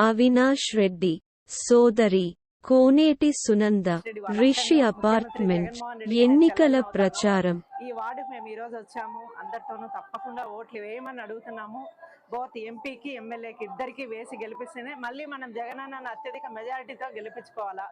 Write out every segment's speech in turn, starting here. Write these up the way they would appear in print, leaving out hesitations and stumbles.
అవినాష్ రెడ్డి, సోదరి కోనేటి సునంద, రిషి అపార్ట్మెంట్, ఎన్నికల ప్రచారం. ఈ వార్డుకు మేము ఈ రోజు వచ్చాము. అందరితోనూ తప్పకుండా ఓట్లు వేయమని అడుగుతున్నాము. బోత్ ఎంపీకి ఎమ్మెల్యేకి ఇద్దరికి వేసి గెలిపిస్తేనే మళ్ళీ మనం జగనన్న అత్యధిక మెజారిటీతో గెలిపించుకోవాలా.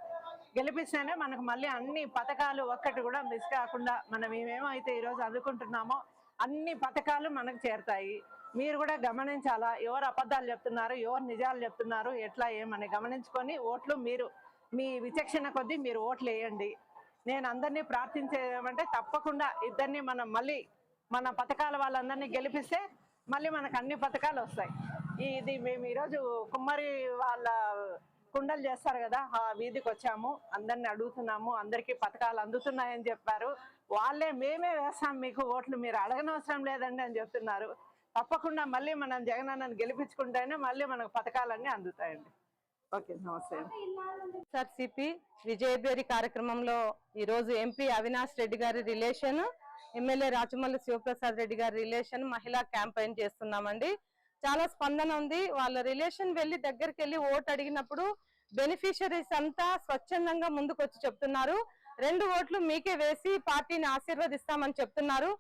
గెలిపిస్తేనే మనకు మళ్ళీ అన్ని పథకాలు ఒక్కటి కూడా మిస్ కాకుండా మనం ఏమేమైతే ఈరోజు అందుకుంటున్నామో అన్ని పథకాలు మనకు చేరుతాయి. మీరు కూడా గమనించాలా, ఎవరు అబద్ధాలు చెప్తున్నారు, ఎవరు నిజాలు చెప్తున్నారు, ఎట్లా ఏమని గమనించుకొని ఓట్లు మీరు మీ విచక్షణ కొద్దీ మీరు ఓట్లు వేయండి. నేను అందరినీ ప్రార్థించేమంటే తప్పకుండా ఇద్దరిని మనం మళ్ళీ మన పథకాల వాళ్ళందరినీ గెలిపిస్తే మళ్ళీ మనకు అన్ని పథకాలు వస్తాయి. ఇది మేము ఈరోజు కుమ్మరి వాళ్ళ కుండలు చేస్తారు కదా, ఆ వీధికి వచ్చాము. అందరిని అడుగుతున్నాము, అందరికీ పథకాలు అందుతున్నాయని చెప్పారు. వాళ్ళే మేమే వేస్తాం మీకు ఓట్లు, మీరు అడగనవసరం లేదండి అని చెప్తున్నారు. తప్పకుండా మళ్ళీ మనం జగనన్నను గెలిపించుకుంటేనే మళ్ళీ మనకు పథకాలన్నీ అందుతాయండి. ఓకే, నమస్తే. ఎస్ఆర్సిపి విజయభేరి కార్యక్రమంలో ఈరోజు ఎంపీ అవినాష్ రెడ్డి గారి రిలేషన్, ఎమ్మెల్యే రాచమల్లి శివప్రసాద్ రెడ్డి గారి రిలేషన్ మహిళా క్యాంపెయిన్ చేస్తున్నామండి. చాలా స్పందన ఉంది. వాళ్ళ రిలేషన్ వెళ్ళి దగ్గరికి వెళ్ళి ఓటు అడిగినప్పుడు బెనిఫిషరీస్ అంతా స్వచ్ఛందంగా ముందుకు వచ్చి చెప్తున్నారు. 2 ఓట్లు మీకే వేసి పార్టీని ఆశీర్వదిస్తామని చెప్తున్నారు.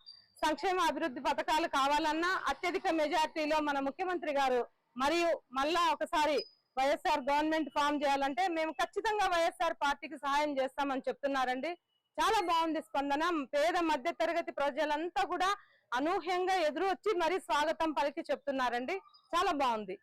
సంక్షేమ అభివృద్ధి పథకాలు కావాలన్నా అత్యధిక మెజార్టీలో మన ముఖ్యమంత్రి గారు మరియు మళ్ళా ఒకసారి వైఎస్ఆర్ గవర్నమెంట్ ఫామ్ చేయాలంటే మేము ఖచ్చితంగా వైఎస్ఆర్ పార్టీకి సహాయం చేస్తామని చెప్తున్నారండి. చాలా బాగుంది స్పందన. పేద మధ్య తరగతి ప్రజలంతా కూడా అనూహ్యంగా ఎదురు వచ్చి మరీ స్వాగతం పలికి చెప్తున్నారండి. చాలా బాగుంది.